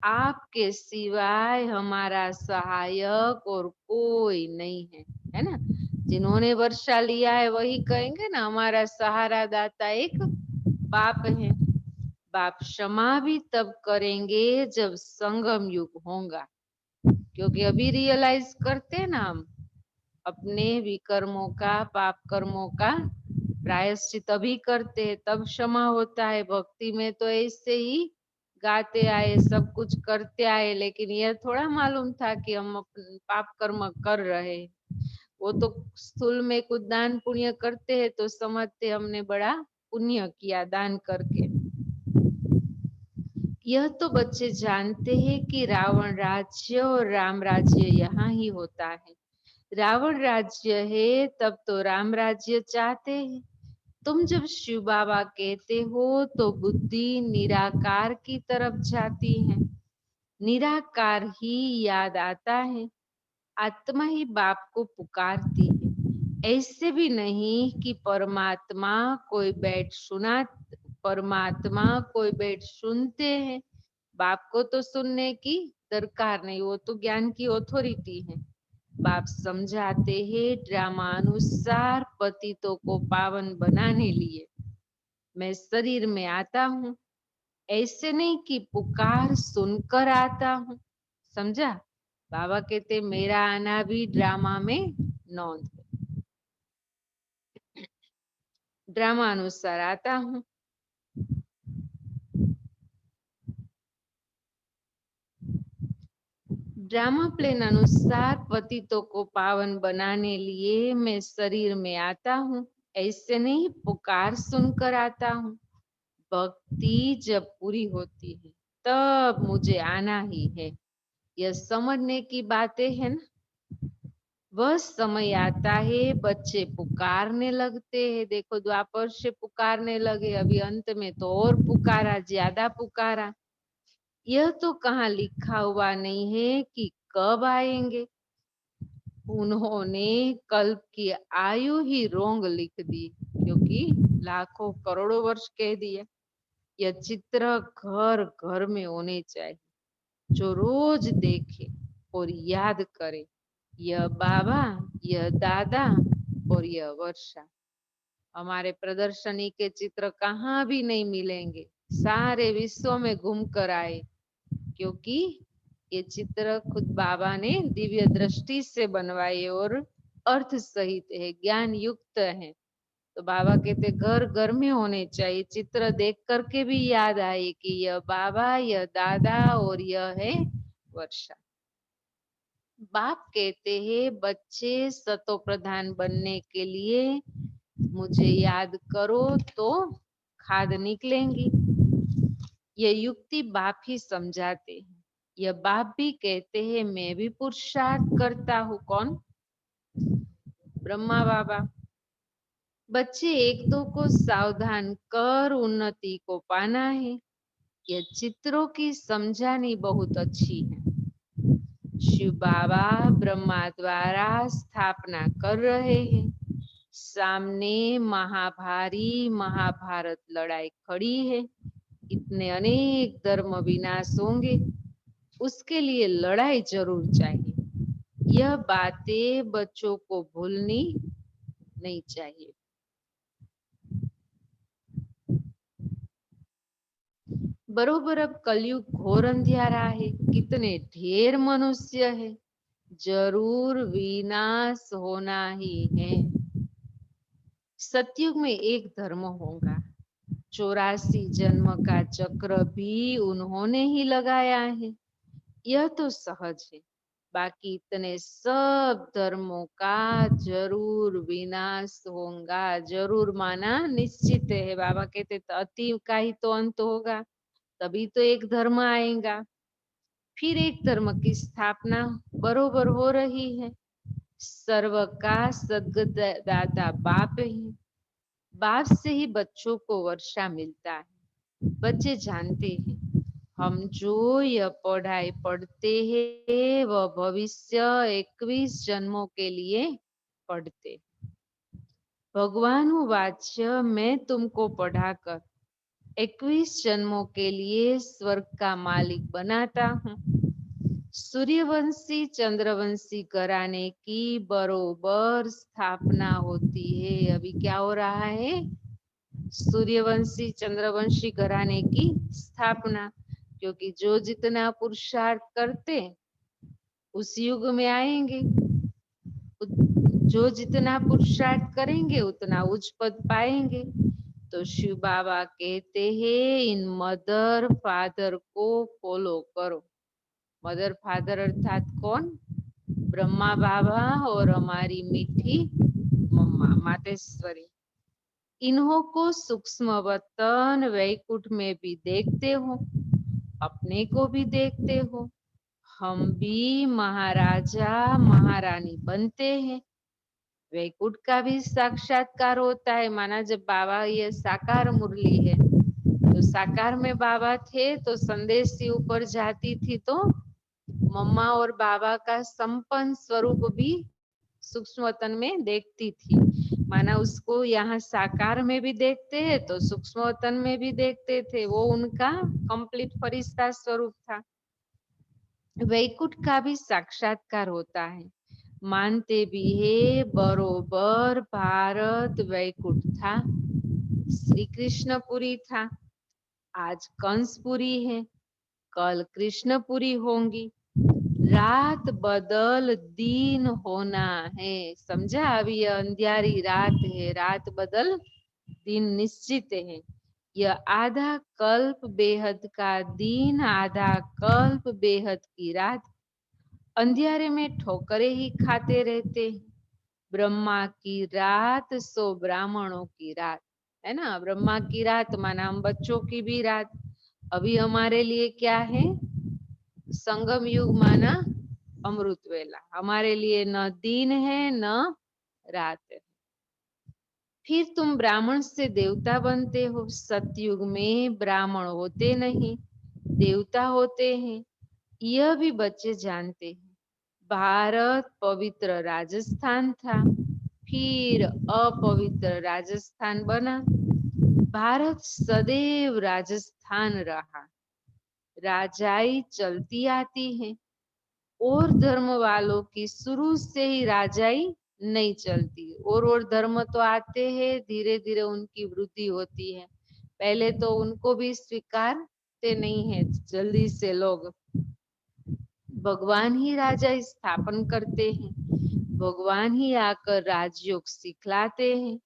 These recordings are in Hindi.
आपके सिवाय हमारा सहायक और कोई नहीं है, है ना। जिन्होंने वर्षा लिया है वही कहेंगे ना, हमारा सहारा दाता एक बाप है। बाप क्षमा भी तब करेंगे जब संगम युग होगा, क्योंकि अभी रियलाइज करते हैं ना हम अपने विकर्मों का, पाप कर्मों का प्रायश्चित अभी करते हैं तब क्षमा होता है। भक्ति में तो ऐसे ही गाते आए, सब कुछ करते आए, लेकिन यह थोड़ा मालूम था कि हम पाप कर्म कर रहे। वो तो स्थूल में कुछ दान पुण्य करते हैं तो समझते हमने बड़ा पुण्य किया दान करके। यह तो बच्चे जानते हैं कि रावण राज्य और राम राज्य यहाँ ही होता है। रावण राज्य है तब तो राम राज्य चाहते हैं। तुम जब शिव बाबा कहते हो तो बुद्धि निराकार की तरफ जाती है, निराकार ही याद आता है, आत्मा ही बाप को पुकारती है। ऐसे भी नहीं कि परमात्मा कोई बैठ सुनते हैं। बाप को तो सुनने की दरकार नहीं, वो तो ज्ञान की अथॉरिटी है। बाप समझाते हैं ड्रामा अनुसार पतितों को पावन बनाने लिए मैं शरीर में आता हूँ, ऐसे नहीं कि पुकार सुनकर आता हूँ। समझा। बाबा कहते मेरा आना भी ड्रामा में नोंद है, ड्रामा अनुसार आता हूँ। ड्रामा प्लेन अनुसार पतितों को पावन बनाने लिए मैं शरीर में आता हूँ, ऐसे नहीं पुकार सुनकर आता हूँ। भक्ति जब पूरी होती है तब मुझे आना ही है, यह समझने की बातें है ना। वह समय आता है बच्चे पुकारने लगते हैं। देखो द्वापर से पुकारने लगे, अभी अंत में तो और पुकारा, ज्यादा पुकारा। यह तो कहाँ लिखा हुआ नहीं है कि कब आएंगे। उन्होंने कल्प की आयु ही रोंग लिख दी, क्योंकि लाखों करोड़ों वर्ष कह दिए। यह चित्र घर घर में होने चाहिए, जो रोज देखे और याद करे, यह बाबा, यह दादा और यह वर्षा। हमारे प्रदर्शनी के चित्र कहाँ भी नहीं मिलेंगे, सारे विश्व में घूम कर आए, क्योंकि ये चित्र खुद बाबा ने दिव्य दृष्टि से बनवाए और अर्थ सहित है, ज्ञान युक्त है। तो बाबा कहते घर घर में होने चाहिए, चित्र देख करके भी याद आए कि यह बाबा, यह दादा और यह है वर्षा। बाप कहते हैं बच्चे सतो प्रधान बनने के लिए मुझे याद करो तो खाद निकलेंगी। यह युक्ति बाप ही समझाते हैं। यह बाप भी कहते हैं मैं भी पुरुषार्थ करता हूँ। कौन? ब्रह्मा बाबा। बच्चे एक दो को सावधान कर उन्नति को पाना है। यह चित्रों की समझानी बहुत अच्छी है। शिव बाबा ब्रह्मा द्वारा स्थापना कर रहे हैं। सामने महाभारी महाभारत लड़ाई खड़ी है। इतने अनेक धर्म विनाश होंगे, उसके लिए लड़ाई जरूर चाहिए। यह बातें बच्चों को भूलनी नहीं चाहिए। बरोबर अब कलयुग घोर अंधियारा है, कितने ढेर मनुष्य है, जरूर विनाश होना ही है। सतयुग में एक धर्म होगा, 84 जन्म का चक्र भी उन्होंने ही लगाया है, यह तो सहज है। बाकी इतने सब धर्मों का जरूर विनाश होगा, जरूर माना निश्चित है। बाबा कहते अति का ही तो अंत होगा, तभी तो एक धर्म आएगा। फिर एक धर्म की स्थापना बरोबर हो रही है। सर्व का सद्गदाता बाप ही, बाप से ही बच्चों को वर्षा मिलता है। बच्चे जानते हैं हम जो यह पढ़ाई पढ़ते हैं वह भविष्य 21 जन्मों के लिए पढ़ते। भगवान वाच्य मैं तुमको पढ़ाकर 21 जन्मों के लिए स्वर्ग का मालिक बनाता हूँ। सूर्यवंशी चंद्रवंशी घराने की बरोबर स्थापना होती है। अभी क्या हो रहा है? सूर्यवंशी चंद्रवंशी घराने की स्थापना, क्योंकि जो जितना पुरुषार्थ करते उस युग में आएंगे, जो जितना पुरुषार्थ करेंगे उतना उच्च पद पाएंगे। तो शिव बाबा कहते हैं इन मदर फादर को फॉलो करो। मदर फादर अर्थात कौन? ब्रह्मा बाबा और हमारी मीठी मम्मा मातेश्वरी। इन्हों को सूक्ष्म वतन वैकुंठ में भी देखते हो, अपने को भी देखते हो। हम भी महाराजा महारानी बनते हैं। वैकुंठ का भी साक्षात्कार होता है। माना जब बाबा, ये साकार मुरली है, तो साकार में बाबा थे तो संदेश से ऊपर जाती थी, तो मम्मा और बाबा का संपन्न स्वरूप भी सूक्ष्म वतन में देखती थी। माना उसको यहाँ साकार में भी देखते हैं तो सूक्ष्म वतन में भी देखते थे। वो उनका कंप्लीट फरिश्ता स्वरूप था। वैकुंठ का भी साक्षात्कार होता है। मानते भी है बरोबर भारत वैकुंठ था। श्री कृष्णपुरी था, आज कंसपुरी है, कल कृष्णपुरी होंगी। रात बदल दिन होना है। समझा? अभी यह अंधियारी रात है, रात बदल दिन निश्चित है। यह आधा कल्प बेहद का दिन, आधा कल्प बेहद की रात। अंधियारे में ठोकरे ही खाते रहते हैं। ब्रह्मा की रात सो ब्राह्मणों की रात, है ना? ब्रह्मा की रात माना हम बच्चों की भी रात। अभी हमारे लिए क्या है? संगम युग माना अमृत वेला। हमारे लिए न दिन है न रात है। फिर तुम ब्राह्मण से देवता बनते हो। सतयुग में ब्राह्मण होते नहीं, देवता होते हैं। यह भी बच्चे जानते हैं। भारत पवित्र राजस्थान था, फिर अपवित्र राजस्थान बना। भारत सदैव राजस्थान रहा। राजाई चलती आती है, और धर्म वालों की शुरू से ही राजाई नहीं चलती। और धर्म तो आते हैं, धीरे धीरे उनकी वृद्धि होती है। पहले तो उनको भी स्वीकारते नहीं है जल्दी से लोग। भगवान ही राजा स्थापन करते हैं, भगवान ही आकर राजयोग सिखलाते हैं।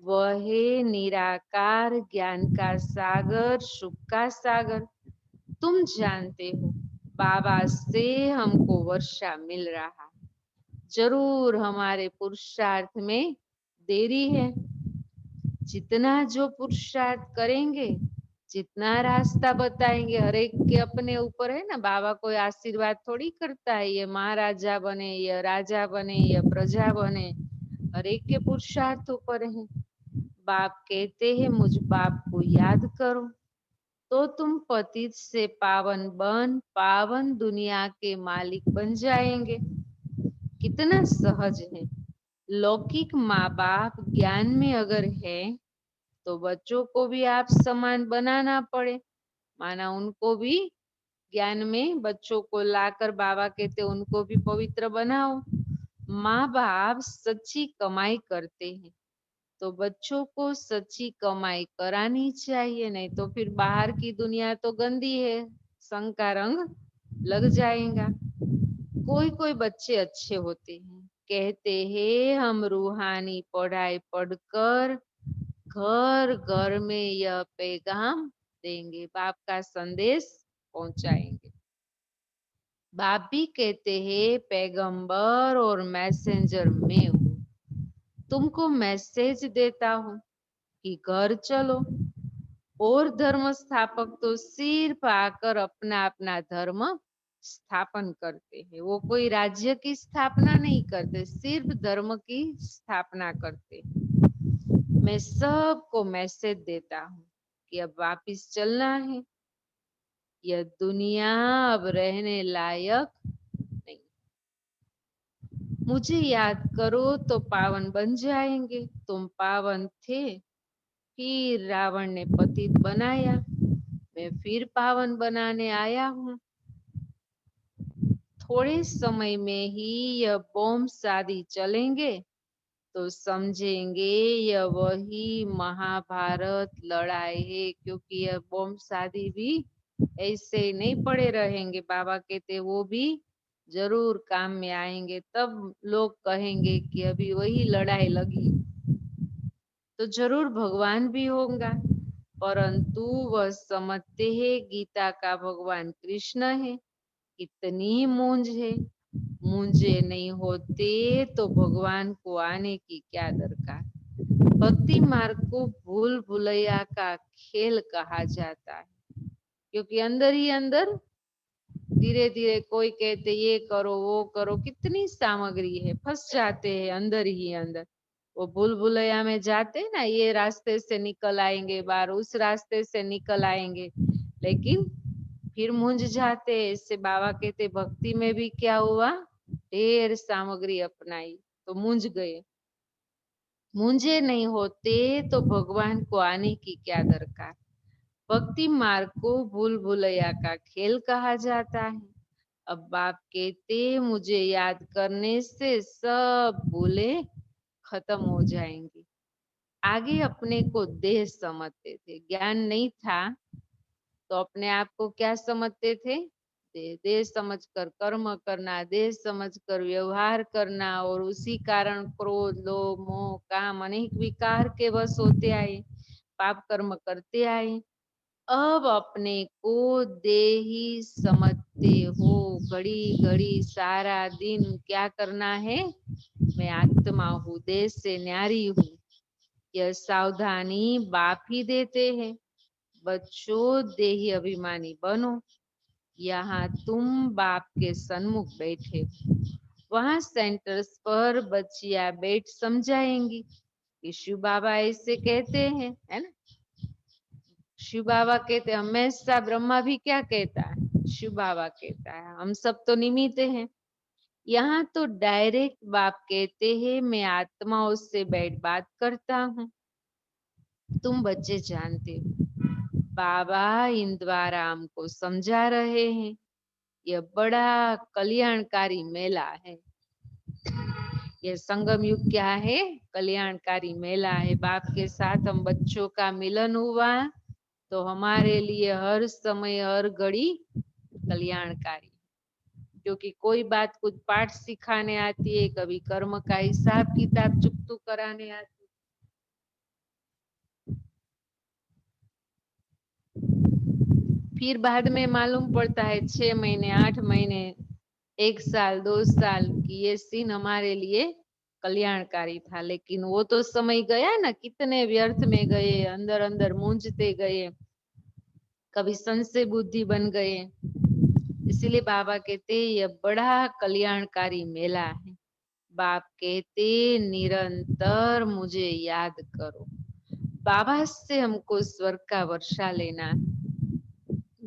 वह है निराकार ज्ञान का सागर, सुख का सागर। तुम जानते हो बाबा से हमको वर्षा मिल रहा। जरूर हमारे पुरुषार्थ में देरी है। जितना जो पुरुषार्थ करेंगे, जितना रास्ता बताएंगे, हर एक के अपने ऊपर है ना। बाबा कोई आशीर्वाद थोड़ी करता है ये महाराजा बने, ये राजा बने, ये प्रजा बने। हर एक के पुरुषार्थ ऊपर है। बाप कहते हैं मुझ बाप को याद करो तो तुम पतित से पावन बन पावन दुनिया के मालिक बन जाएंगे। कितना सहज है। लौकिक माँ बाप ज्ञान में अगर है तो बच्चों को भी आप समान बनाना पड़े। माना उनको भी ज्ञान में बच्चों को लाकर बाबा कहते उनको भी पवित्र बनाओ। माँ बाप सच्ची कमाई करते हैं तो बच्चों को सच्ची कमाई करानी चाहिए, नहीं तो फिर बाहर की दुनिया तो गंदी है, संग का रंग लग जाएगा। कोई कोई बच्चे अच्छे होते हैं, कहते हैं हम रूहानी पढ़ाई पढ़कर घर घर में यह पैगाम देंगे, बाप का संदेश पहुंचाएंगे। बाप भी कहते हैं पैगंबर और मैसेंजर मैं हूँ। तुमको मैसेज देता हूँ कि घर चलो। और धर्म स्थापक तो सिर्फ आकर अपना अपना धर्म स्थापन करते हैं। वो कोई राज्य की स्थापना नहीं करते, सिर्फ धर्म की स्थापना करते हैं। मैं सबको मैसेज देता हूँ कि अब वापिस चलना है। यह दुनिया अब रहने लायक नहीं। मुझे याद करो तो पावन बन जाएंगे। तुम पावन थे, फिर रावण ने पतित बनाया, मैं फिर पावन बनाने आया हूँ। थोड़े समय में ही यह बॉम्ब शादी चलेंगे तो समझेंगे यह वही महाभारत लड़ाई है, क्योंकि यह बॉम्ब शादी भी ऐसे ही नहीं पड़े रहेंगे। बाबा कहते वो भी जरूर काम में आएंगे, तब लोग कहेंगे कि अभी वही लड़ाई लगी। तो जरूर भगवान भी होगा, परंतु वह समझते हैं गीता का भगवान कृष्ण है। इतनी मूंज है, मुझे नहीं होते तो भगवान को आने की क्या दरकार। भक्ति मार्ग को भूल भुलैया का खेल कहा जाता है, क्योंकि अंदर ही अंदर धीरे धीरे कोई कहते ये करो वो करो, कितनी सामग्री है, फंस जाते हैं अंदर ही अंदर। वो भूल भुलैया में जाते ना, ये रास्ते से निकल आएंगे बाहर, उस रास्ते से निकल आएंगे, लेकिन फिर मूंझ जाते। इससे बाबा कहते भक्ति में भी क्या हुआ, ढेर सामग्री अपनाई तो मूंझ गए। मूंझे नहीं होते तो भगवान को आने की क्या दरकार। भक्ति मार्ग को भूल भुलैया का खेल कहा जाता है। अब बाप कहते मुझे याद करने से सब भूले खत्म हो जाएंगी। आगे अपने को देह समझते थे, ज्ञान नहीं था तो अपने आप को क्या समझते थे, देह समझकर कर्म करना, देह समझकर व्यवहार करना, और उसी कारण क्रोध लोभ मोह काम अनेक विकार के वश होते आए, पाप कर्म करते आए। अब अपने को देही समझते हो, घड़ी घड़ी सारा दिन क्या करना है, मैं आत्मा हूँ, देह से न्यारी हूँ। यह सावधानी बाप ही देते हैं। बच्चों देही अभिमानी बनो। यहाँ तुम बाप के सन्मुख बैठे हो, वहां सेंटर्स पर बच्चियां बैठ समझाएंगी कि शिव बाबा ऐसे कहते हैं, है ना। शिव बाबा कहते हैं, हमेशा ब्रह्मा भी क्या कहता है, शिव बाबा कहता है, हम सब तो निमित्त हैं। यहाँ तो डायरेक्ट बाप कहते हैं, मैं आत्माओं से बैठ बात करता हूँ, तुम बच्चे जानते हो। बाबा इन द्वारा हमको समझा रहे हैं, यह बड़ा कल्याणकारी मेला है। यह संगम युग क्या है, कल्याणकारी मेला है। बाप के साथ हम बच्चों का मिलन हुआ तो हमारे लिए हर समय हर घड़ी कल्याणकारी, क्योंकि कोई बात कुछ पाठ सिखाने आती है, कभी कर्म का हिसाब किताब चुकतू कराने आती है। फिर बाद में मालूम पड़ता है 6 महीने 8 महीने 1 साल 2 साल की ये सीन हमारे लिए कल्याणकारी था, लेकिन वो तो समय गया ना, कितने व्यर्थ में गए, अंदर अंदर मूंझते गए, कभी संशय बुद्धि बन गए। इसीलिए बाबा कहते यह बड़ा कल्याणकारी मेला है। बाप कहते निरंतर मुझे याद करो। बाबा से हमको स्वर्ग का वर्षा लेना है,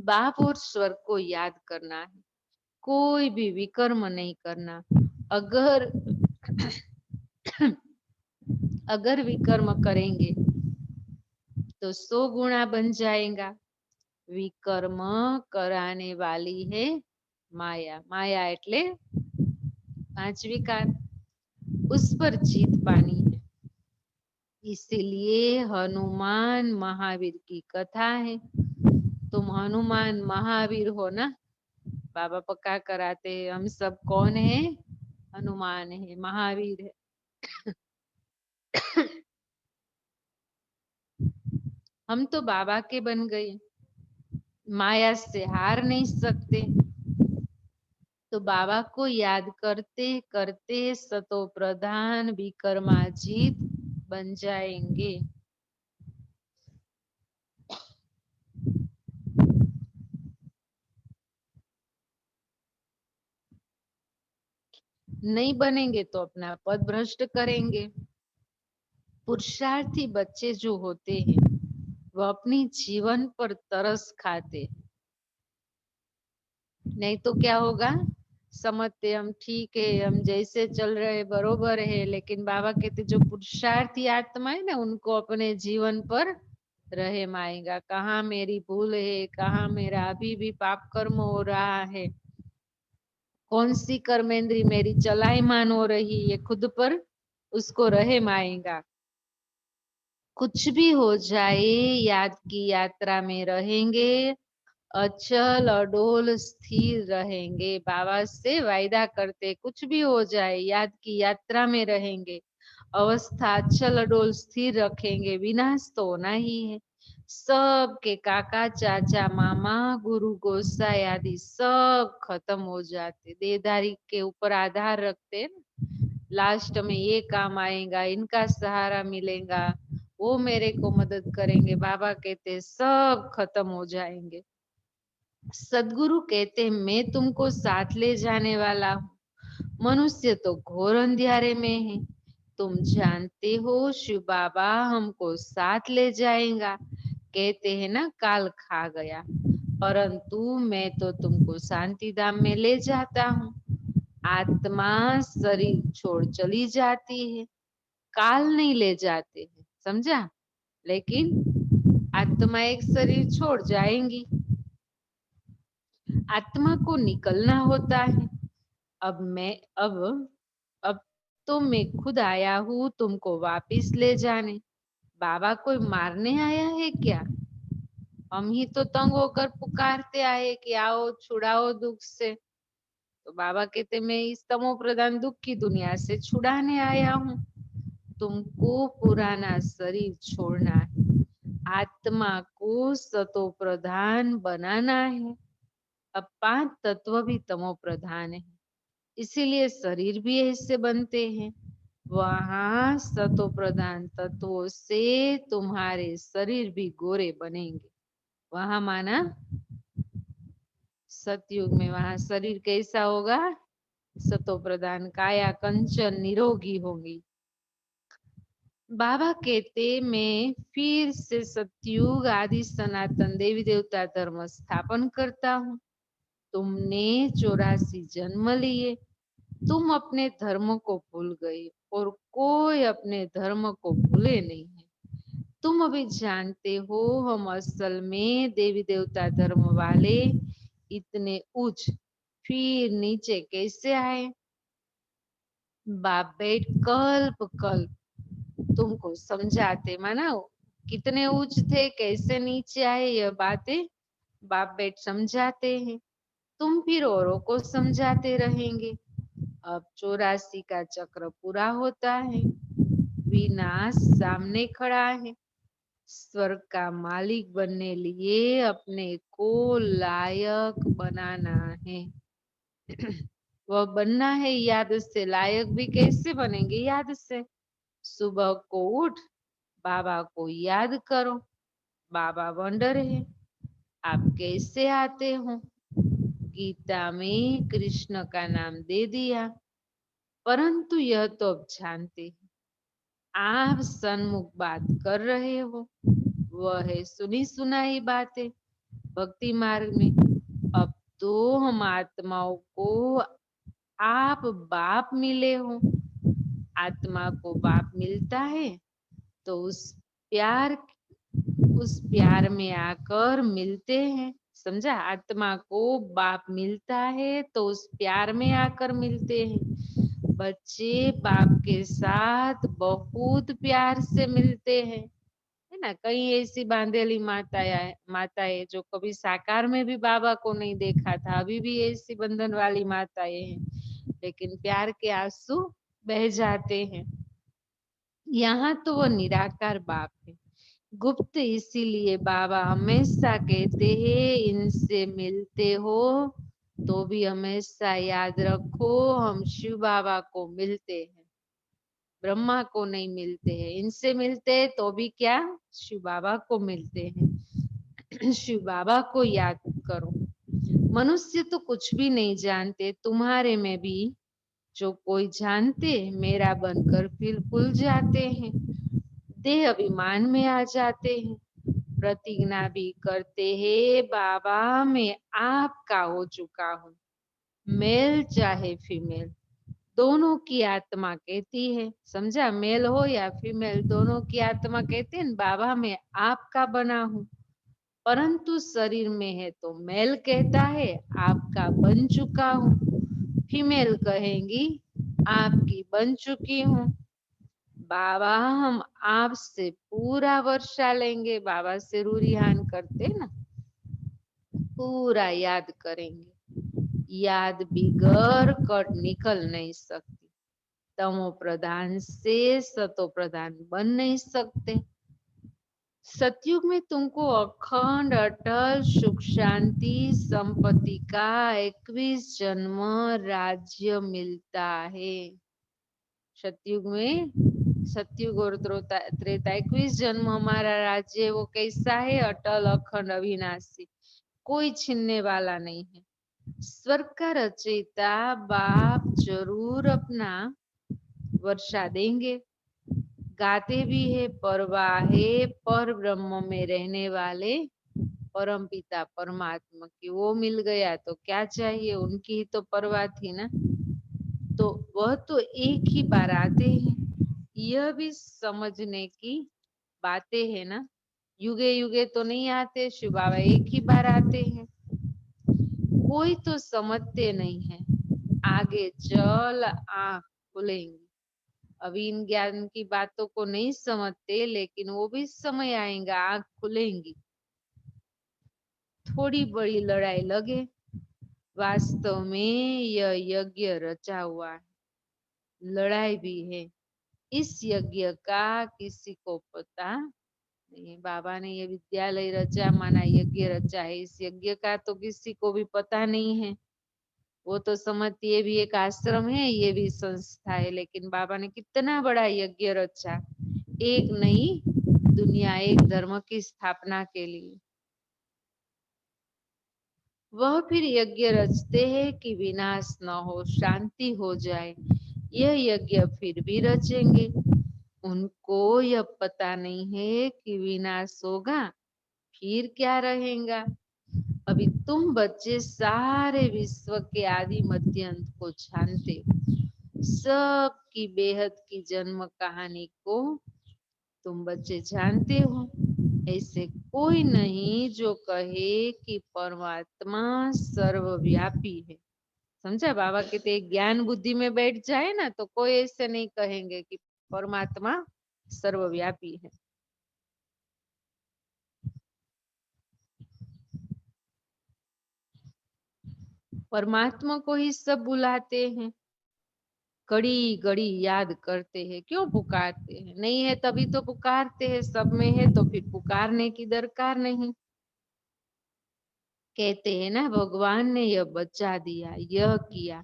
बाप और स्वर्ग को याद करना है, कोई भी विकर्म नहीं करना। अगर अगर विकर्म करेंगे तो 100 गुना बन जाएगा। विकर्म कराने वाली है माया। माया એટલે 5 विकार, उस पर जीत पानी है। इसीलिए हनुमान महावीर की कथा है। तुम हनुमान महावीर हो ना, बाबा पक्का कराते हम सब कौन है, हनुमान है, महावीर है। हम तो बाबा के बन गए, माया से हार नहीं सकते। तो बाबा को याद करते करते सतो प्रधान विकर्माजीत बन जाएंगे। नहीं बनेंगे तो अपना पद भ्रष्ट करेंगे। पुरुषार्थी बच्चे जो होते हैं वो अपनी जीवन पर तरस खाते, नहीं तो क्या होगा, समझते हम ठीक है, हम जैसे चल रहे बरोबर है, लेकिन बाबा कहते जो पुरुषार्थी आत्मा है ना, उनको अपने जीवन पर रहम आएगा। कहाँ मेरी भूल है, कहाँ मेरा अभी भी पाप कर्म हो रहा है, कौन सी कर्मेंद्री मेरी चलायमान हो रही है, खुद पर उसको रहम आएगा। कुछ भी हो जाए, याद की यात्रा में रहेंगे, अचल अडोल स्थिर रहेंगे। बाबा से वायदा करते, कुछ भी हो जाए याद की यात्रा में रहेंगे, अवस्था अचल अडोल स्थिर रखेंगे। विनाश तो होना ही है। सब के काका चाचा मामा गुरु गोसाई आदि सब खत्म हो जाते, देहधारी के ऊपर आधार रखते हैं ना। लास्ट में ये काम आएगा, इनका सहारा मिलेगा, वो मेरे को मदद करेंगे। बाबा कहते सब खत्म हो जाएंगे। सदगुरु कहते मैं तुमको साथ ले जाने वाला हूँ। मनुष्य तो घोर अंधियारे में है, तुम जानते हो शिव बाबा हमको साथ ले जाएगा। कहते हैं ना काल खा गया, परंतु मैं तो तुमको शांति धाम में ले जाता हूँ। आत्मा शरीर छोड़ चली जाती है, काल नहीं ले जाते हैं, समझा। लेकिन आत्मा एक शरीर छोड़ जाएंगी, आत्मा को निकलना होता है। अब मैं अब तो मैं खुद आया हूँ तुमको वापिस ले जाने। बाबा कोई मारने आया है क्या? हम ही तो तंग होकर पुकारते आए कि आओ छुड़ाओ दुख से। तो बाबा कहते मैं इस तमो प्रधान दुख की दुनिया से छुड़ाने आया हूँ। तुमको पुराना शरीर छोड़ना है, आत्मा को सतो प्रधान बनाना है। अब 5 तत्व भी तमो प्रधान है, इसीलिए शरीर भी ऐसे बनते हैं। वहां सतो प्रधान तत्वों से तुम्हारे शरीर भी गोरे बनेंगे। वहां माना सतयुग में, वहां शरीर कैसा होगा? सतो प्रधान, काया कंचन निरोगी होगी। बाबा कहते मैं फिर से सतयुग आदि सनातन देवी देवता धर्म स्थापन करता हूँ। तुमने 84 जन्म लिए, तुम अपने धर्म को भूल गए और कोई अपने धर्म को भूले नहीं है। तुम अभी जानते हो हम असल में देवी देवता धर्म वाले इतने उच्च फिर नीचे कैसे आए? बाप बेट कल्प कल्प तुमको समझाते, माना कितने उच्च थे कैसे नीचे आए, यह बातें बाप बेट समझाते हैं। तुम फिर औरों को समझाते रहेंगे। अब 84 का चक्र पूरा होता है, विनाश सामने खड़ा है। स्वर्ग का मालिक बनने लिए अपने को लायक बनाना है। वह बनना है याद से। लायक भी कैसे बनेंगे? याद से। सुबह को उठ बाबा को याद करो। बाबा वंडर है, आप कैसे आते हो? गीता में कृष्ण का नाम दे दिया, परंतु यह तो अब जानते हैं आप सन्मुख बात कर रहे हो, वह है सुनी सुनाई बातें भक्ति मार्ग में। अब तो हम आत्माओं को आप बाप मिले हो। आत्मा को बाप मिलता है तो प्यार उस प्यार में आकर मिलते हैं, समझा। आत्मा को बाप मिलता है तो उस प्यार में आकर मिलते हैं। बच्चे बाप के साथ बहुत प्यार से मिलते हैं, है ना। कई ऐसी बांधेली माताएं जो कभी साकार में भी बाबा को नहीं देखा था, अभी भी ऐसी बंधन वाली माताएं हैं, लेकिन प्यार के आंसू बह जाते हैं। यहाँ तो वो निराकार बाप है, गुप्त। इसीलिए बाबा हमेशा कहते हैं इनसे मिलते हो तो भी हमेशा याद रखो हम शिव बाबा को मिलते हैं, ब्रह्मा को नहीं मिलते हैं। इनसे मिलते हैं तो भी क्या, शिव बाबा को मिलते हैं। शिव बाबा को याद करो। मनुष्य तो कुछ भी नहीं जानते, तुम्हारे में भी जो कोई जानते मेरा बनकर फिर भूल जाते हैं, देह अभिमान में आ जाते हैं, प्रतिज्ञा भी करते हैं बाबा मैं आपका हो चुका हूँ, मेल चाहे फीमेल, दोनों की आत्मा कहती है, समझा, मेल हो या फीमेल, दोनों की आत्मा कहती है बाबा मैं आपका बना हूं, परंतु शरीर में है तो मेल कहता है आपका बन चुका हूं, फीमेल कहेंगी आपकी बन चुकी हूं। बाबा हम आपसे पूरा वर्षा लेंगे, बाबा से रूरिहान करते ना, पूरा याद करेंगे, याद बिगर कट निकल नहीं सकती, तमो प्रधान से सतो प्रधान बन नहीं सकते। सतयुग में तुमको अखंड अटल सुख शांति संपत्ति का 21 जन्म राज्य मिलता है। सतयुग में, सतयुग और त्रेता 21 जन्म हमारा राज्य वो कैसा है, अटल अखंड अविनाशी, कोई छीनने वाला नहीं है। स्वर्ग का रचयिता बाप जरूर अपना वर्षा देंगे, गाते भी है परवाहे पर ब्रह्म में रहने वाले परम पिता परमात्मा की, वो मिल गया तो क्या चाहिए, उनकी ही तो परवाह थी ना, तो वह तो एक ही बार आते हैं, यह भी समझने की बातें है ना, युगे युगे तो नहीं आते, शिव बाबा एक ही बार आते हैं, कोई तो समझते नहीं है, आगे चल आंख खुलेंगी। अभी इन ज्ञान की बातों को नहीं समझते, लेकिन वो भी समय आएगा आंख खुलेंगी, थोड़ी बड़ी लड़ाई लगे, वास्तव में यह यज्ञ रचा हुआ है, लड़ाई भी है, इस यज्ञ का किसी को पता नहीं। बाबा ने ये विद्यालय रचा माना यज्ञ रचा है, इस यज्ञ का तो किसी को भी पता नहीं है, वो तो समझती ये भी एक आश्रम है, ये भी संस्था है, लेकिन बाबा ने कितना बड़ा यज्ञ रचा, एक नई दुनिया, एक धर्म की स्थापना के लिए। वह फिर यज्ञ रचते हैं कि विनाश न हो, शांति हो जाए, यह यज्ञ फिर भी रचेंगे, उनको यह पता नहीं है कि विनाश होगा फिर क्या रहेगा। अभी तुम बच्चे सारे विश्व के आदि मध्य अंत को जानते हो, सब की बेहद की जन्म कहानी को तुम बच्चे जानते हो, ऐसे कोई नहीं जो कहे कि परमात्मा सर्वव्यापी है, समझा। बाबा कहते हैं ज्ञान बुद्धि में बैठ जाए ना तो कोई ऐसे नहीं कहेंगे कि परमात्मा सर्वव्यापी है। परमात्मा को ही सब बुलाते हैं, घड़ी घड़ी याद करते हैं, क्यों पुकारते हैं, नहीं है तभी तो पुकारते हैं, सब में है तो फिर पुकारने की दरकार नहीं। कहते हैं ना भगवान ने यह बचा दिया, यह किया,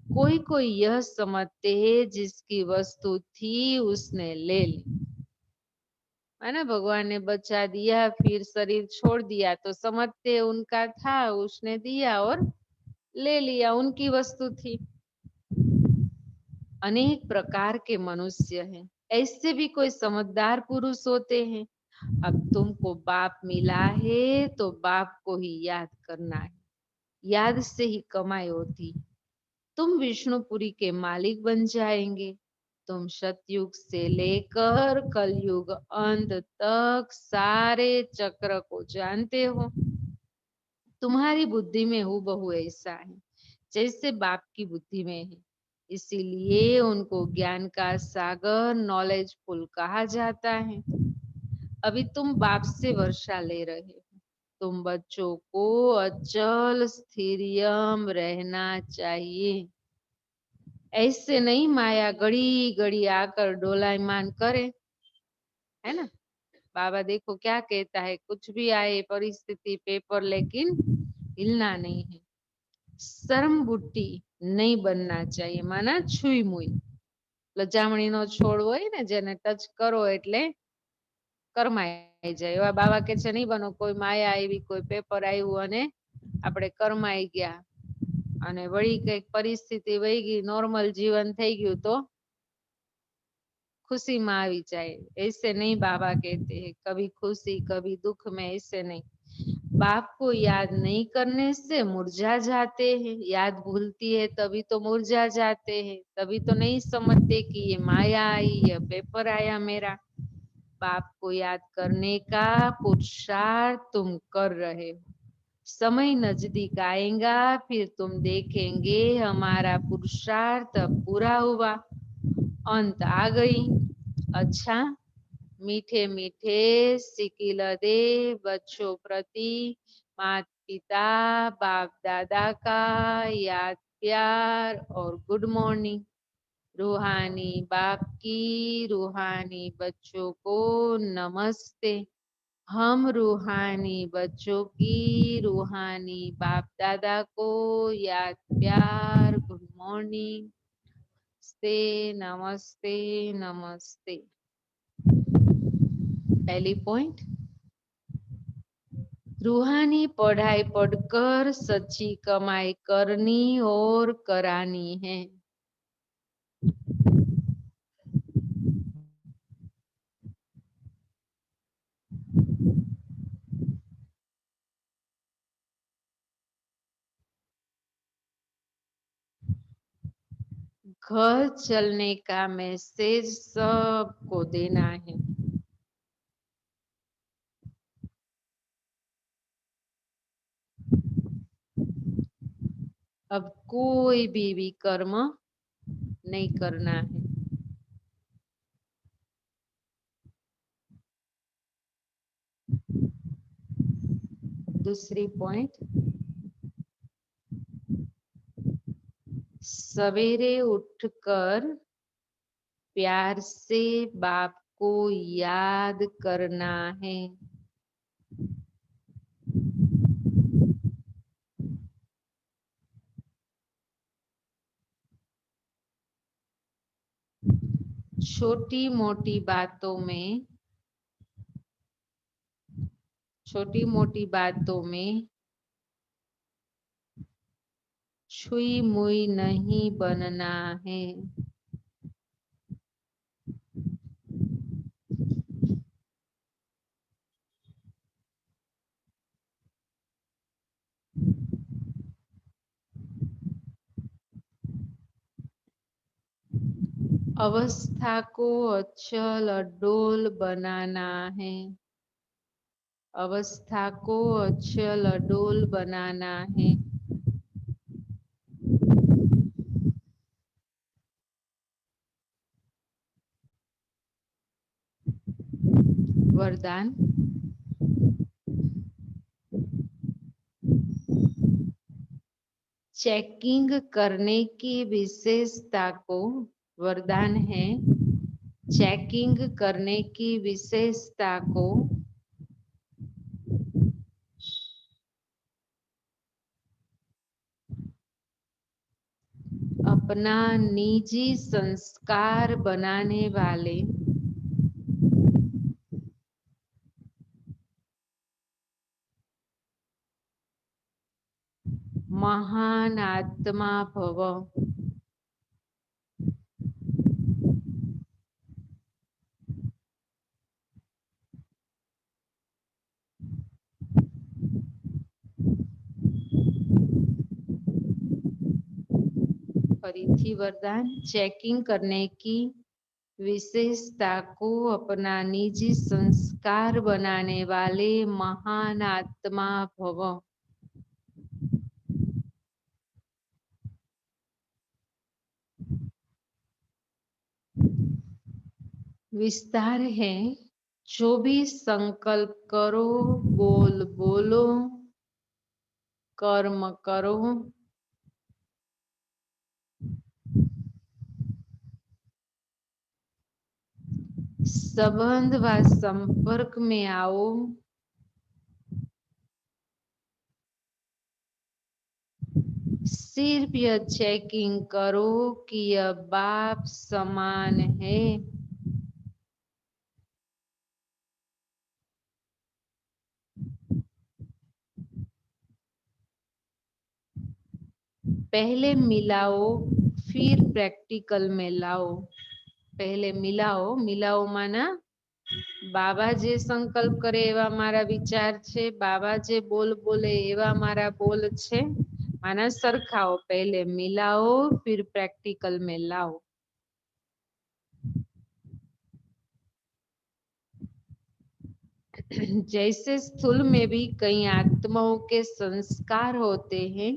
कोई कोई यह समझते हैं जिसकी वस्तु थी उसने ले ली, है ना, भगवान ने बचा दिया फिर शरीर छोड़ दिया तो समझते उनका था, उसने दिया और ले लिया, उनकी वस्तु थी। अनेक प्रकार के मनुष्य हैं, ऐसे भी कोई समझदार पुरुष होते हैं। अब तुमको बाप मिला है तो बाप को ही याद करना है, याद से ही कमाई होती, तुम विष्णुपुरी के मालिक बन जाएंगे। तुम सतयुग से लेकर कलयुग अंत तक सारे चक्र को जानते हो, तुम्हारी बुद्धि में हूबहू ऐसा है जैसे बाप की बुद्धि में है, इसीलिए उनको ज्ञान का सागर नॉलेजफुल कहा जाता है। अभी तुम बाप से वर्षा ले रहे हो, तुम बच्चों को अचल स्थिरियम रहना चाहिए, ऐसे नहीं माया घड़ी घड़ी आकर डोलायमान करे, है ना। बाबा देखो क्या कहता है, कुछ भी आए परिस्थिति पेपर, लेकिन हिलना नहीं है, शर्म बुट्टी नहीं बनना चाहिए, माना छुई मुई, લજામણી નો છોડ હોય ને જેને ટચ કરો એટલે કરમાઈ જાય, એવા બાબા કે છે નહીં બનો, કોઈ માયા આવી, કોઈ પેપર આવ્યું અને આપણે કરમાઈ ગયા અને વળી કઈક પરિસ્થિતિ વહી ગઈ, નોર્મલ જીવન થઈ ગયું તો खुशी में આવી जाए, ऐसे नहीं बाबा कहते हैं, कभी खुशी कभी दुख में, ऐसे नहीं। बाप को याद नहीं करने से मुरझा जाते हैं। याद भूलती है तभी तो मुरझा जाते हैं, तभी तो नहीं समझते कि ये माया आई, ये पेपर आया मेरा। बाप को याद करने का पुरुषार्थ तुम कर रहे हो। समय नजदीक आएगा, फिर तुम देखेंगे हमारा पुरुषार्थ अब पूरा हुआ, अंत आ गई। अच्छा, मीठे मीठे सिकिलदे बच्चों प्रति माता पिता बाप दादा का याद प्यार और गुड मॉर्निंग। रूहानी बाप की रूहानी बच्चों को नमस्ते। हम रूहानी बच्चों की रूहानी बाप दादा को याद प्यार गुड मॉर्निंग से नमस्ते नमस्ते। पहली पॉइंट, रूहानी पढ़ाई पढ़कर सच्ची कमाई करनी और करानी है। घर चलने का मैसेज सबको देना है। अब कोई भी विकर्म नहीं करना है। दूसरी पॉइंट, सवेरे उठकर प्यार से बाप को याद करना है। छोटी मोटी बातों में, छोटी मोटी बातों में छुई मुई नहीं बनना है। अवस्था को अचल अडोल बनाना है। अवस्था को अचल अडोल बनाना है। वरदान, चेकिंग करने की विशेषता को, वरदान है चेकिंग करने की विशेषता को अपना निजी संस्कार बनाने वाले महान आत्मा भव। फरीथी वरदान, चेकिंग करने की विशेषता को अपना निजी संस्कार बनाने वाले महान आत्मा भव। विस्तार है, जो भी संकल्प करो, बोल बोलो, कर्म करो, संबंध व संपर्क में आओ, सिर्फ यह चेकिंग करो कि यह बाप समान है। पहले मिलाओ, फिर प्रैक्टिकल में लाओ। पहले मिलाओ, मिलाओ माना બાબા જે સંકલ્પ કરે એવા મારા વિચાર છે, બાબા જે બોલ બોલે એવા મારા બોલ છે। माना सरखाओ, पहले मिलाओ फिर प्रैक्टिकल में लाओ। जैसे स्थूल में भी कई आत्माओं के संस्कार होते हैं,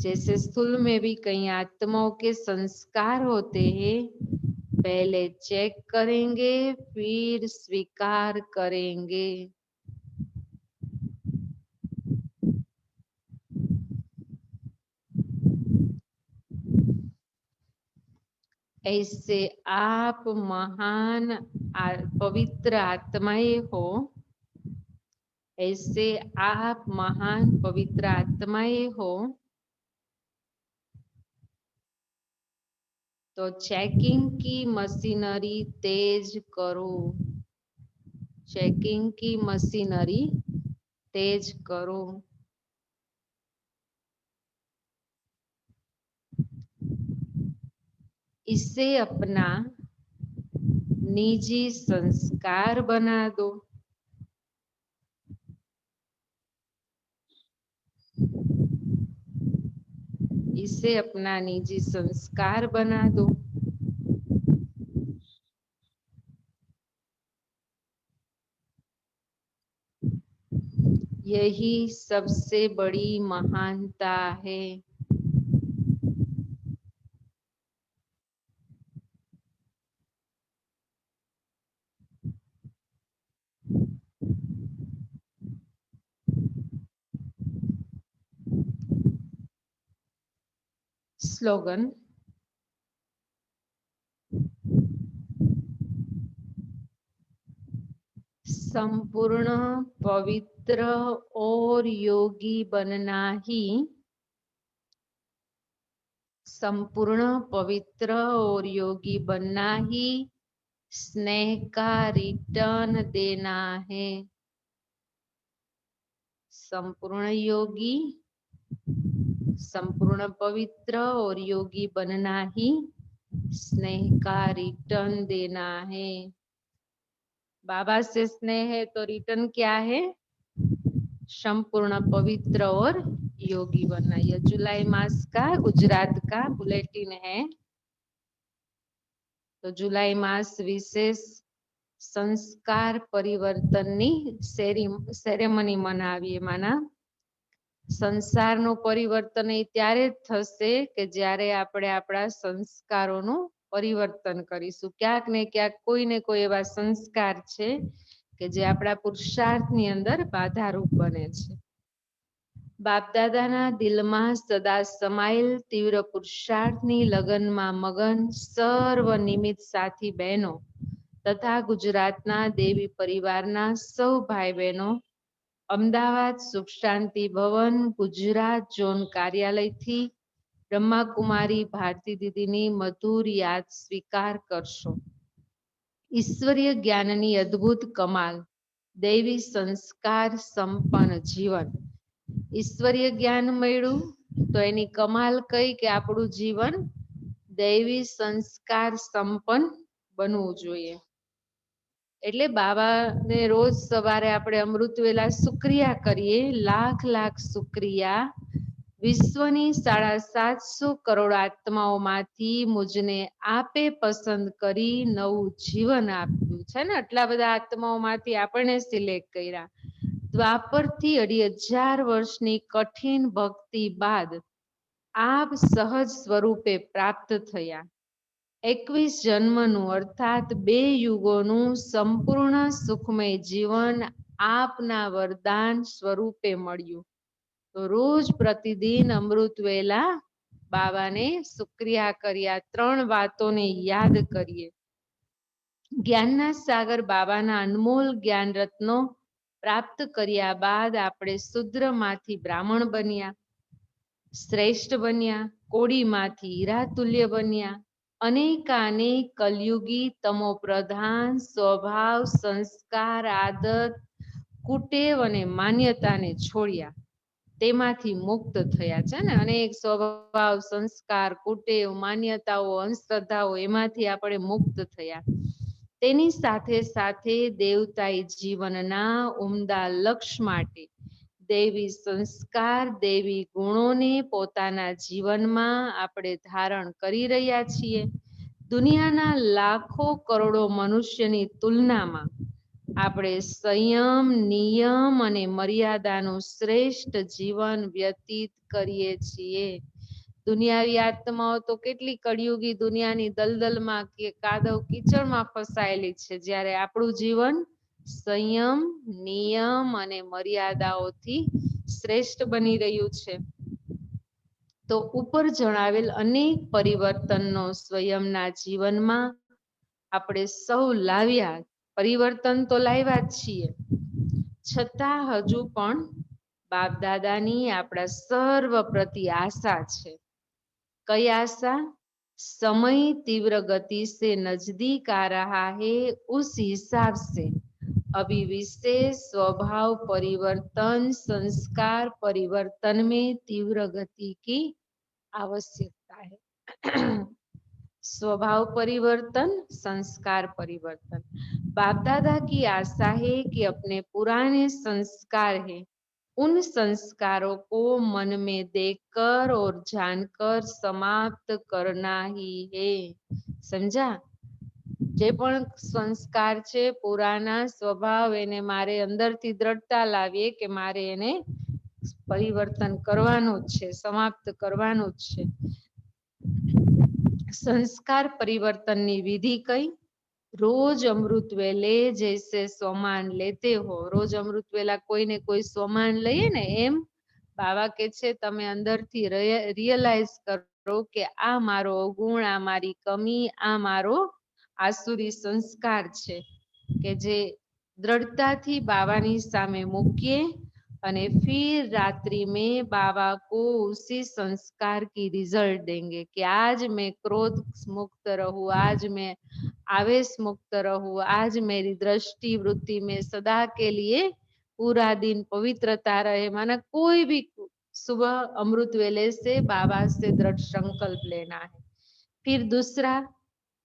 जैसे स्थूल में भी कई आत्माओं के संस्कार होते हैं, पहले चेक करेंगे फिर स्वीकार करेंगे। ऐसे आप महान पवित्र आत्माएं हो, ऐसे आप महान पवित्र आत्माएं हो, तो चेकिंग की मशीनरी तेज करो, चेकिंग की मशीनरी तेज करो। इसे अपना निजी संस्कार बना दो। इसे अपना निजी संस्कार बना दो। यही सबसे बड़ी महानता है। स्लोगन, संपूर्ण पवित्र और योगी बनना ही, संपूर्ण पवित्र और योगी बनना ही स्नेह का रिटर्न देना है। संपूर्ण योगी, संपूर्ण पवित्र और योगी बनना ही स्नेह का रिटर्न देना है। बाबा से स्नेह है तो रिटर्न क्या है? संपूर्ण पवित्र और योगी बनना। यह जुलाई मास का गुजरात का बुलेटिन है। तो जुलाई मास विशेष संस्कार परिवर्तननी सेरेमनी मनावीए। माना संसारનું પરિવર્તન એ ત્યારે થશે કે જ્યારે આપણે આપણા સંસ્કારોનું પરિવર્તન કરીશું। ક્યાંક ને ક્યાંક કોઈ ને કોઈ એવા સંસ્કાર છે કે જે આપણા પુરુષાર્થની અંદર બાધારૂપ બને છે। બાપ દાદાના દિલમાં સદા સમાયેલ તીવ્ર પુરુષાર્થની લગનમાં મગન સર્વ નિમિત્ત સાથી બહેનો તથા ગુજરાતના દેવી પરિવારના સૌ ભાઈ બહેનો અમદાવાદ સુખ શાંતિ ભવન ગુજરાત ઝોન કાર્યાલયથી બ્રહ્માકુમારી ભારતી દીદીની મધુર યાદ સ્વીકાર કરશો। ઈશ્વરીય જ્ઞાનની અદ્ભુત કમાલ, દૈવી સંસ્કાર સંપન્ન જીવન। ઈશ્વરીય જ્ઞાન મળ્યું તો એની કમાલ કઈ કે આપણું જીવન દૈવી સંસ્કાર સંપન્ન બનવું જોઈએ। એટલે બાબાને રોજ સવારે આપણે અમૃત વેલા શુક્રિયા કરીએ, લાખ લાખ શુક્રિયા। વિશ્વની 750 કરોડ આત્માઓમાંથી મુજને આપે પસંદ કરી નવું જીવન આપ્યું છે ને। આટલા બધા આત્માઓમાંથી આપણને સિલેક્ટ કર્યા। દ્વાપરથી 2500 વર્ષની કઠિન ભક્તિ બાદ આપ સહજ સ્વરૂપે પ્રાપ્ત થયા। 21 જન્મનું અર્થાત 2 યુગોનું સંપૂર્ણ સુખમય જીવન આપના વરદાન સ્વરૂપે મળ્યું। તો રોજ પ્રતિદિન અમૃત વેલા બાબાને શુક્રિયા કર્યા। 3 વાતોને યાદ કરીએ। જ્ઞાનના સાગર બાબાના અનમોલ જ્ઞાન રત્નો પ્રાપ્ત કર્યા બાદ આપણે શુદ્રમાંથી બ્રાહ્મણ બન્યા, શ્રેષ્ઠ બન્યા, કોડીમાંથી હીરાતુલ્ય બન્યા। અનેકાનેક કલયુગી તમો પ્રધાન સ્વભાવ, સંસ્કાર, આદત, કુટેવ અને માન્યતાને છોડ્યા। તેમાંથી મુક્ત થયા છે ને. અનેક સ્વભાવ, સંસ્કાર, કુટેવ, માન્યતાઓ, અંધશ્રદ્ધાઓ એમાંથી આપણે મુક્ત થયા. તેની સાથે સાથે દેવતાઈ જીવનના ઉમદા લક્ષ્ય માટે દૈવી સંસ્કાર, દૈવી ગુણોને પોતાના જીવનમાં આપણે ધારણ કરી રહ્યા છીએ. દુનિયાના લાખો કરોડો મનુષ્યની તુલનામાં આપણે સંયમ, નિયમ અને મર્યાદાનું શ્રેષ્ઠ જીવન વ્યતીત કરીએ છીએ. દુનિયાવી આત્માઓ તો કેટલી કળિયુગી દુનિયાની દલદલમાં કે કાદવ કીચડમાં ફસાયેલી છે, જ્યારે આપણું જીવન સંયમ, નિયમ અને મર્યાદાઓથી શ્રેષ્ઠ બની રહ્યું છે. તો ઉપર જણાવેલ અનેક પરિવર્તનનો સ્વયંના જીવનમાં આપણે સૌ લાવ્યા, પરિવર્તન તો લાવ્યા જ છીએ, છતાં હજુ પણ બાપ દાદાની આપણા સર્વ પ્રતિ આશા છે. કઈ આશા? समय तीव्र गति से नजदीक आ रहा है, उस हिसाब से अभी विशेष स्वभाव परिवर्तन, संस्कार परिवर्तन में तीव्र गति की आवश्यकता है. स्वभाव परिवर्तन, संस्कार परिवर्तन. बाप दादा की आशा है कि अपने पुराने संस्कार है, उन संस्कारों को मन में देखकर और जानकर समाप्त करना ही है. समझा? જે પણ સંસ્કાર છે, પુરાના સ્વભાવ, એને મારે અંદરથી દ્રઢતા લાવીએ કે મારે એને પરિવર્તન કરવાનું જ છે, સમાપ્ત કરવાનું જ છે. સંસ્કાર પરિવર્તનની વિધિ કઈ? રોજ અમૃત વેલે જૈસે સોમાન લેતે હો. રોજ અમૃત વેલા કોઈને કોઈ સોમાન લઈએ ને, એમ બાબા કે છે તમે અંદરથી રિયલાઇઝ કરો કે આ મારો અવગુણ, આ મારી કમી, આ મારો આસુરી સંસ્કાર છે, કે જે દ્રઢતાથી બાબાની સામે મૂકીએ અને फिर रात्रि में बाबा को उसी संस्कार की रिजल्ट देंगे कि आज मैं क्रोध मुक्त रहूं, आज मैं आवेश मुक्त रहूं, आज मेरी दृष्टि वृत्ति में सदा के लिए पूरा दिन पवित्रता रहे. माना कोई भी सुबह अमृत वेले से बाबा से दृढ़ संकल्प लेना है. फिर दूसरा,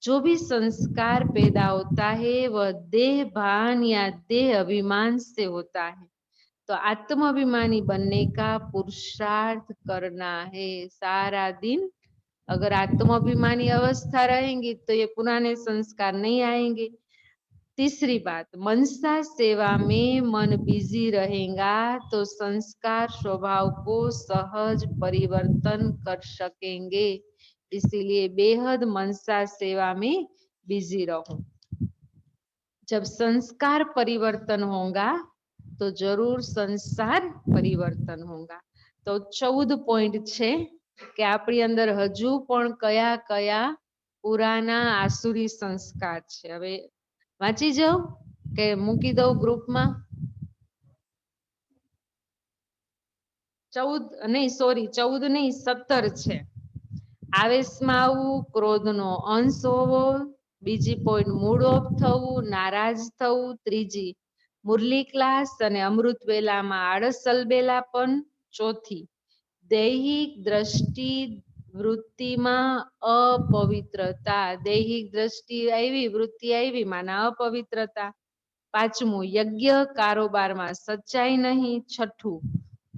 जो भी संस्कार पैदा होता है वह देह भान या देह अभिमान से होता है. तो आत्माभिमानी बनने का पुरुषार्थ करना है. सारा दिन अगर आत्माभिमानी अवस्था रहेंगी तो ये पुराने संस्कार नहीं आएंगे. तीसरी बात, मनसा सेवा में मन बिजी रहेगा तो संस्कार स्वभाव को सहज परिवर्तन कर सकेंगे. इसीलिए बेहद मनसा सेवा में बिजी रहो. जब संस्कार परिवर्तन होगा तो जरूर संसार परिवर्तन होगा. तो 14 पॉइंट छे કે આપણી અંદર હજુ પણ કયા કયા પુરાના આસુરી સંસ્કાર છે. હવે વાંચી જાઓ કે મૂકી દઉં ગ્રુપમાં? 14 નહીં 17 છે. આવેશમાં આવવું, ક્રોધનો અંશ હોવો, બીજી પોઈન્ટ મૂડ ઓફ થવું, નારાજ થવું, ત્રીજી મુરલી ક્લાસ અને અમૃત વેલામાં આળસ અલબેલાપન, ચોથી દૈહિક દ્રષ્ટિ વૃત્તિમાં અપવિત્રતા, દૈહિક દ્રષ્ટિ આવી, વૃત્તિ આવી, માના અપવિત્રતા, પાંચમું યજ્ઞ કારોબારમાં સચ્ચાઈ નહીં, છઠ્ઠું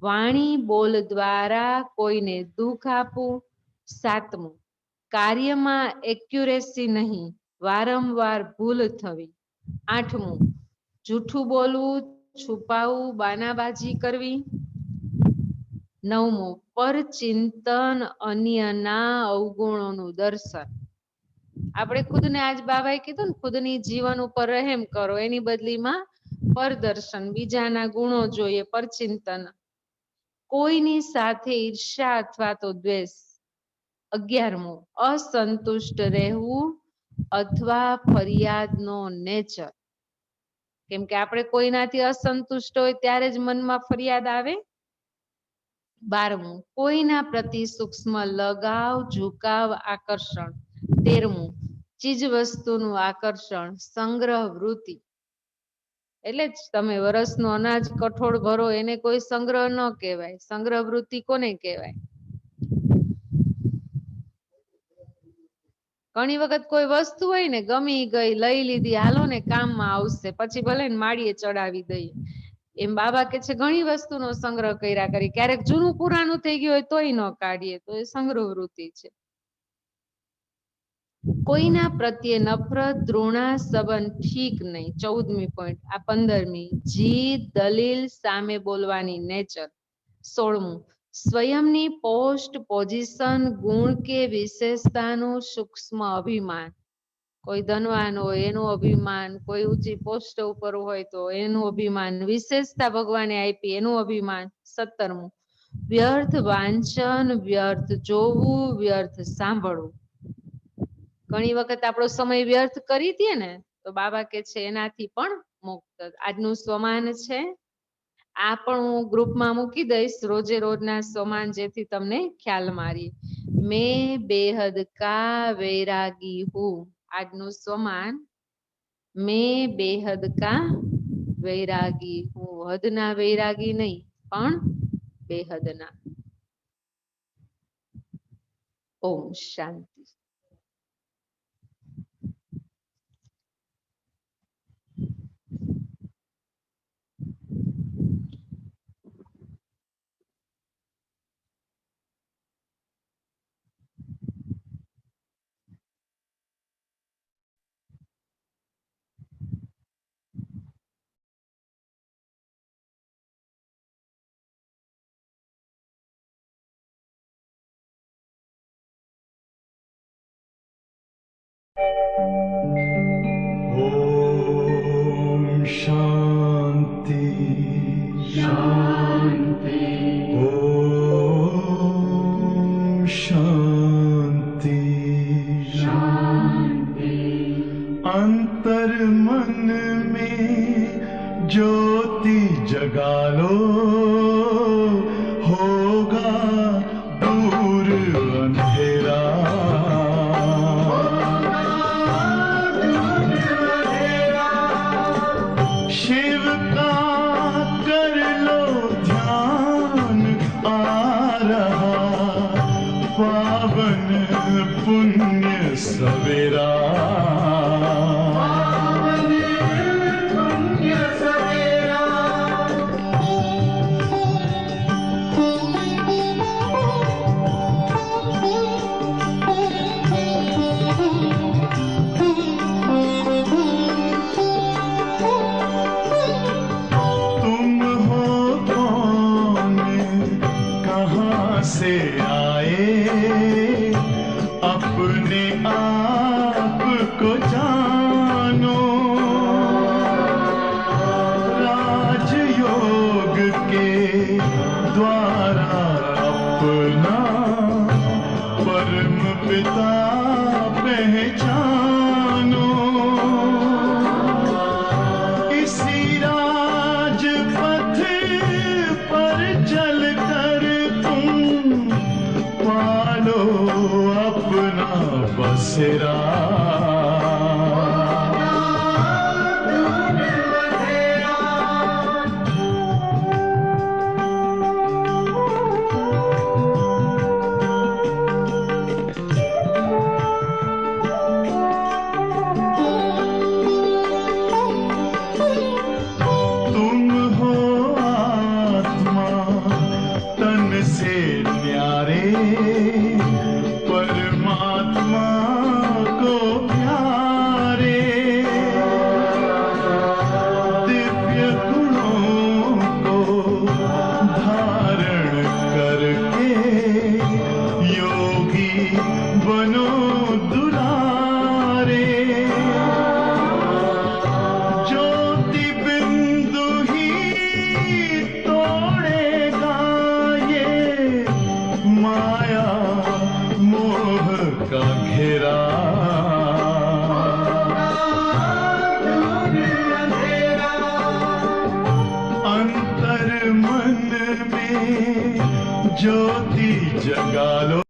વાણી બોલ દ્વારા કોઈને દુઃખ આપવું, સાતમું કાર્યમાં એક્યુરેસી નહીં, વારંવાર ભૂલ થવી, આઠમું જૂઠું બોલવું, છુપાવવું, બાનાબાજી કરવી, નવમું પરચિંતન, અન્યના અવગુણોનું દર્શન. આપણે ખુદને આજ બાબાએ કીધું ને, ખુદની જીવન ઉપર રહેમ કરો, એની બદલીમાં પરદર્શન, બીજાના ગુણો જોઈએ, પરચિંતન, કોઈની સાથે ઈર્ષ્યા અથવા તો દ્વેષ. 11મું અસંતુષ્ટ રહેવું અથવા ફરિયાદનો નેચર, કેમ કે આપણે કોઈનાથી અસંતુષ્ટ હોય ત્યારે જ મનમાં ફરિયાદ આવે. 12મું કોઈના પ્રતિ સૂક્ષ્મ લગાવ, ઝુકાવ, આકર્ષણ. 13મું ચીજ વસ્તુનું આકર્ષણ, સંગ્રહ વૃત્તિ. એટલે જ તમે વરસનું અનાજ કઠોળ ભરો એને કોઈ સંગ્રહ ન કહેવાય. સંગ્રહ વૃત્તિ કોને કહેવાય? ઘણી વખત કોઈ વસ્તુ હોય ને ગમી ગઈ લઈ લીધી, હાલો ને કામમાં આવશે, પછી ભલે ને માળીએ ચડાવી દઈએ. એમ બાબા કે છે ઘણી વસ્તુનો સંગ્રહ કર્યા કરી, ક્યારેક જૂનું પુરાણું થઈ ગયું હોય તોય ન કાઢીએ, તો એ સંગ્રહ વૃત્તિ છે. કોઈના પ્રત્યે નફરત, ધૃણા, સંબંધ ઠીક નહીં. 14મી પોઈન્ટ. આ 15મી. જીદ, દલીલ, સામે બોલવાની નેચર. 16મું. સ્વયંની પોસ્ટ, પોઝિશન, ગુણ કે વિશેષતાનું સૂક્ષ્મ અભિમાન. કોઈ ધનવાન હોય એનું અભિમાન, કોઈ ઊંચી પોસ્ટ ઉપર હોય તો એનું અભિમાન, વિશેષતા ભગવાને આપી એનું અભિમાન. 17મું. વ્યર્થ વાંચન, વ્યર્થ જોવું, વ્યર્થ સાંભળવું. ઘણી વખત આપણો સમય વ્યર્થ કરી દઈએ ને તો બાબા કે છે એનાથી પણ મુક્ત. આજનું સ્વમાન છે, આ પણ હું ગ્રુપમાં મૂકી દઈશ, રોજે રોજના સ્વમાન, જેથી તમને ખ્યાલ મારી. મેં બેહદ કા વૈરાગી હું. આજનું સ્વમાન. મેં બેહદ કા વૈરાગી હું. હદના વૈરાગી નહીં, પણ બેહદના. ઓમ શાંતિ. ओम शांति शांति। ओम शांति शांति। अंतर मन में ज्योति जगा लो, होगा दूर अंधेरा। शिव का कर लो ध्यान, आ रहा पावन पुण्य सवेरा। से आए अपने आप को जानो, राजयोग के द्वारा अपना परम पिता पहचानो। इसी राजपथ पर चलकर पालो अपना बसेरा। तुम हो आत्मा तन से न्यारे, परमात्मा को प्यारे। दिव्य गुणों को धारण करके योगी बनो दुलारे। ज्योति बिंदु ही तोड़ेगा ये माया मोह का घेरा। अंतर मन में ज्योति जगा लो।